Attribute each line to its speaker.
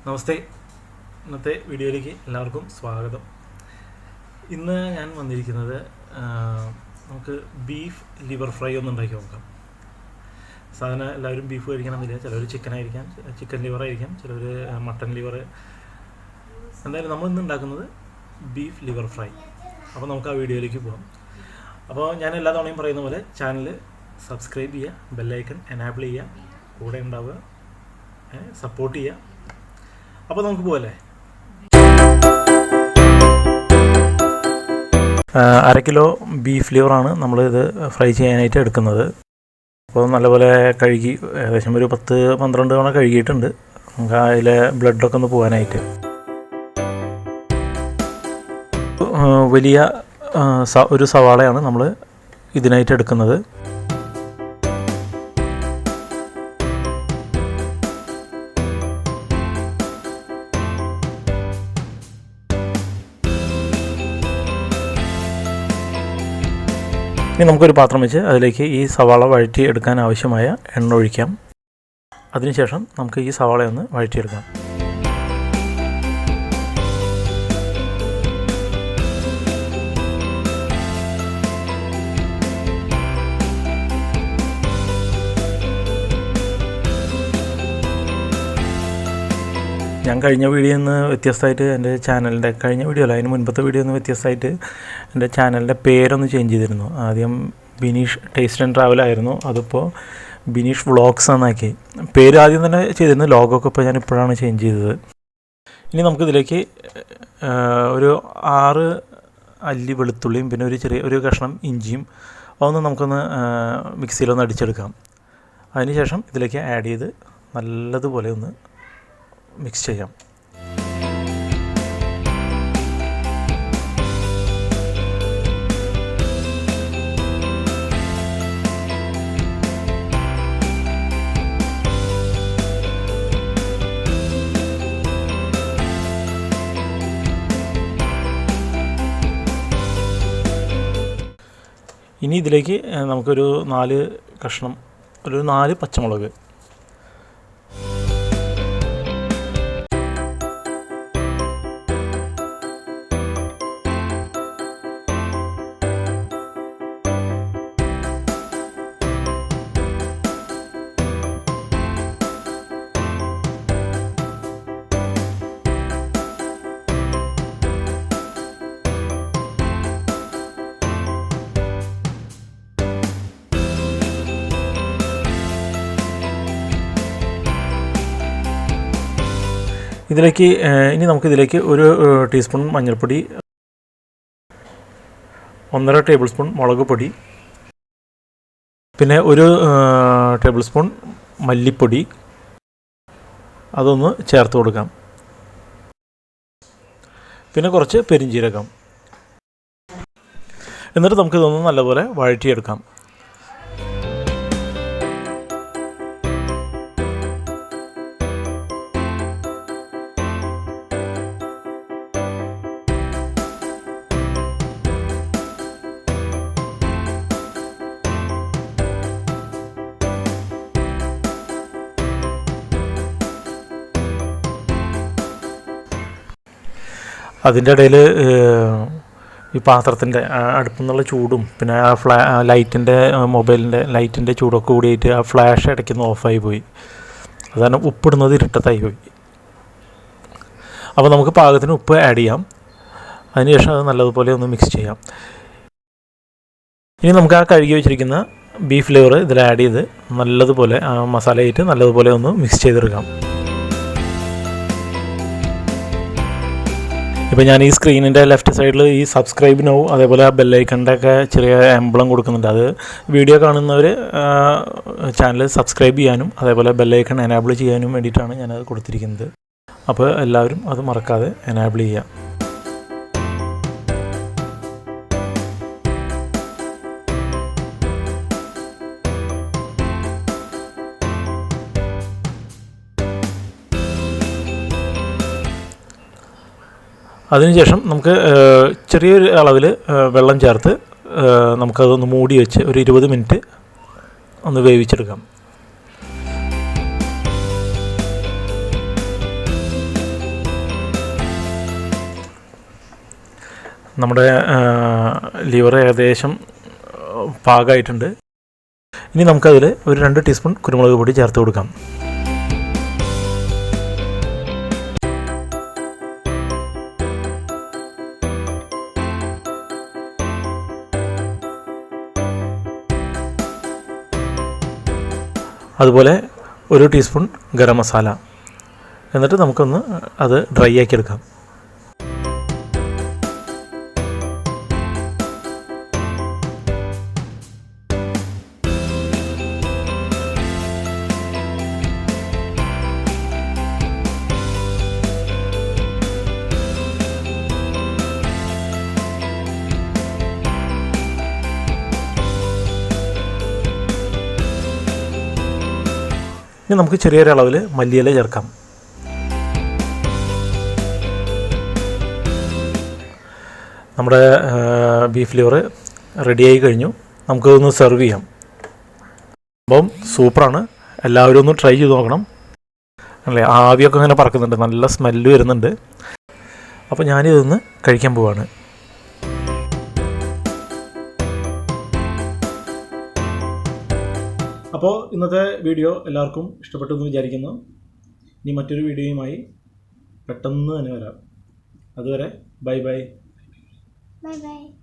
Speaker 1: നമസ്തേ. ഇന്നത്തെ വീഡിയോയിലേക്ക് എല്ലാവർക്കും സ്വാഗതം. ഇന്ന് ഞാൻ വന്നിരിക്കുന്നത് നമുക്ക് ബീഫ് ലിവർ ഫ്രൈ ഒന്ന് ഉണ്ടാക്കി നോക്കാം. സാധാരണ എല്ലാവരും ബീഫ് കഴിക്കണമെന്നില്ല. ചിലർ ചിക്കനായിരിക്കാം, ചിക്കൻ ലിവറായിരിക്കാം, ചിലർ മട്ടൺ ലിവർ. എന്തായാലും നമ്മൾ ഇന്ന് ഉണ്ടാക്കുന്നത് ബീഫ് ലിവർ ഫ്രൈ. അപ്പോൾ നമുക്ക് ആ വീഡിയോയിലേക്ക് പോകാം. അപ്പോൾ ഞാൻ എല്ലാ തവണയും പറയുന്ന പോലെ ചാനൽ സബ്സ്ക്രൈബ് ചെയ്യുക, ബെല്ലൈക്കൺ എനാബിൾ ചെയ്യുക, കൂടെ ഉണ്ടാവുക, സപ്പോർട്ട് ചെയ്യുക. അപ്പോൾ നമുക്ക് പോകല്ലേ. 1/2 കിലോ ബീഫ് ലിവറാണ് നമ്മളിത് ഫ്രൈ ചെയ്യാനായിട്ട് എടുക്കുന്നത്. അപ്പോൾ നല്ലപോലെ കഴുകി ഏകദേശം ഒരു 10-12 തവണ കഴുകിയിട്ടുണ്ട്. നമുക്ക് അതിലെ ബ്ലഡൊക്കെ ഒന്ന് പോകാനായിട്ട്. വലിയ ഒരു സവാളയാണ് നമ്മൾ ഇതിനായിട്ട് എടുക്കുന്നത്. ഇനി നമുക്കൊരു പാത്രം വെച്ച് അതിലേക്ക് ഈ സവാള വഴറ്റി എടുക്കാൻ ആവശ്യമായ എണ്ണ ഒഴിക്കാം. അതിനുശേഷം നമുക്ക് ഈ സവാളയൊന്ന് വഴറ്റിയെടുക്കാം. ഞാൻ കഴിഞ്ഞ വീഡിയോയിൽ നിന്ന് വ്യത്യസ്തമായിട്ട് എൻ്റെ ചാനലിൻ്റെ അതിന് മുൻപത്തെ വീഡിയോ നിന്ന് വ്യത്യസ്തമായിട്ട് എൻ്റെ ചാനലിൻ്റെ പേരൊന്ന് ചേഞ്ച് ചെയ്തിരുന്നു. ആദ്യം ബിനീഷ് ടേസ്റ്റ് ആൻഡ് ട്രാവൽ ആയിരുന്നു, അതിപ്പോൾ ബിനീഷ് വ്ളോഗ്സ് എന്നാക്കി. പേര് ആദ്യം തന്നെ ചെയ്തിരുന്നു, ലോഗൊക്കെ ഇപ്പോൾ ഞാൻ ഇപ്പോഴാണ് ചേഞ്ച് ചെയ്തത്. ഇനി നമുക്കിതിലേക്ക് ഒരു 6 അല്ലി വെളുത്തുള്ളിയും പിന്നെ ഒരു കഷ്ണം ഇഞ്ചിയും അതൊന്ന് നമുക്കൊന്ന് മിക്സിയിലൊന്ന് അടിച്ചെടുക്കാം. അതിനുശേഷം ഇതിലേക്ക് ആഡ് ചെയ്ത് നല്ലതുപോലെ ഒന്ന് മിക്സ് ചെയ്യാം. ഇനി ഇതിലേക്ക് നമുക്കൊരു 4 കഷ്ണം, ഒരു 4 പച്ചമുളക്, ഇതിലേക്ക് ഇനി നമുക്കിതിലേക്ക് 1 ടീസ്പൂൺ മഞ്ഞൾപ്പൊടി, 1.5 ടേബിൾ സ്പൂൺ മുളക് പൊടി, പിന്നെ 1 ടേബിൾ സ്പൂൺ മല്ലിപ്പൊടി അതൊന്ന് ചേർത്ത് കൊടുക്കാം. പിന്നെ കുറച്ച് പെരിഞ്ജീരകം. എന്നിട്ട് നമുക്കിതൊന്ന് നല്ലപോലെ വഴറ്റിയെടുക്കാം. അതിൻ്റെ ഇടയിൽ ഈ പാത്രത്തിൻ്റെ അടുപ്പിൽ നിന്നുള്ള ചൂടും പിന്നെ ആ ലൈറ്റിൻ്റെ മൊബൈലിൻ്റെ ലൈറ്റിൻ്റെ ചൂടൊക്കെ കൂടിയിട്ട് ആ ഫ്ലാഷ് ഇടയ്ക്കൊന്ന് ഓഫായി പോയി. അതാണ് ഉപ്പിടുന്നത് ഇരുട്ടത്തായി പോയി. അപ്പോൾ നമുക്ക് പാകത്തിന് ഉപ്പ് ആഡ് ചെയ്യാം. അതിനുശേഷം അത് നല്ലതുപോലെ ഒന്ന് മിക്സ് ചെയ്യാം. ഇനി നമുക്ക് ആ കഴുകി വെച്ചിരിക്കുന്ന ബീഫ് ലിവർ ഇതിൽ ആഡ് ചെയ്ത് നല്ലതുപോലെ ആ മസാലയായിട്ട് നല്ലതുപോലെ ഒന്ന് മിക്സ് ചെയ്തെടുക്കാം. ഇപ്പോൾ ഞാൻ ഈ സ്ക്രീനിൻ്റെ ലെഫ്റ്റ് സൈഡിൽ ഈ സബ്സ്ക്രൈബ് നൗ അതേപോലെ ആ ബെല്ലൈക്കണിൻ്റെ ഒക്കെ ചെറിയ എംബ്ലം കൊടുക്കുന്നുണ്ട്. അത് വീഡിയോ കാണുന്നവർ ചാനൽ സബ്സ്ക്രൈബ് ചെയ്യാനും അതേപോലെ ബെല്ലൈക്കൺ എനാബിൾ ചെയ്യാനും വേണ്ടിയിട്ടാണ് ഞാനത് കൊടുത്തിരിക്കുന്നത്. അപ്പോൾ എല്ലാവരും അത് മറക്കാതെ എനാബിൾ ചെയ്യുക. അതിനുശേഷം നമുക്ക് ചെറിയൊരു അളവിൽ വെള്ളം ചേർത്ത് നമുക്കതൊന്ന് മൂടി വെച്ച് ഒരു 20 മിനിറ്റ് ഒന്ന് വേവിച്ചെടുക്കാം. നമ്മുടെ ലിവർ ഏകദേശം പാകമായിട്ടുണ്ട്. ഇനി നമുക്കതിൽ ഒരു 2 ടീസ്പൂൺ കുരുമുളക് പൊടി ചേർത്ത് കൊടുക്കാം. അതുപോലെ 1 ടീസ്പൂൺ ഗരം മസാല. എന്നിട്ട് നമുക്കൊന്ന് അത് ഡ്രൈ ആക്കി എടുക്കാം. ഇനി നമുക്ക് ചെറിയൊരളവിൽ മല്ലിയില ചേർക്കാം. നമ്മുടെ ബീഫ് ലിവർ റെഡിയായി കഴിഞ്ഞു. നമുക്കതൊന്ന് സെർവ് ചെയ്യാം. അപ്പം സൂപ്പറാണ്, എല്ലാവരും ഒന്ന് ട്രൈ ചെയ്ത് നോക്കണം. അല്ലേ, ആവിയൊക്കെ ഇങ്ങനെ പറക്കുന്നുണ്ട്, നല്ല സ്മെല്ല് വരുന്നുണ്ട്. അപ്പോൾ ഞാനിതൊന്ന് കഴിക്കാൻ പോവാണ്. അപ്പോൾ ഇന്നത്തെ വീഡിയോ എല്ലാവർക്കും ഇഷ്ടപ്പെട്ടു എന്ന് വിചാരിക്കുന്നു. ഇനി മറ്റൊരു വീഡിയോയുമായി പെട്ടെന്ന് തന്നെ വരാം. അതുവരെ ബൈ ബൈ.
Speaker 2: Bye bye.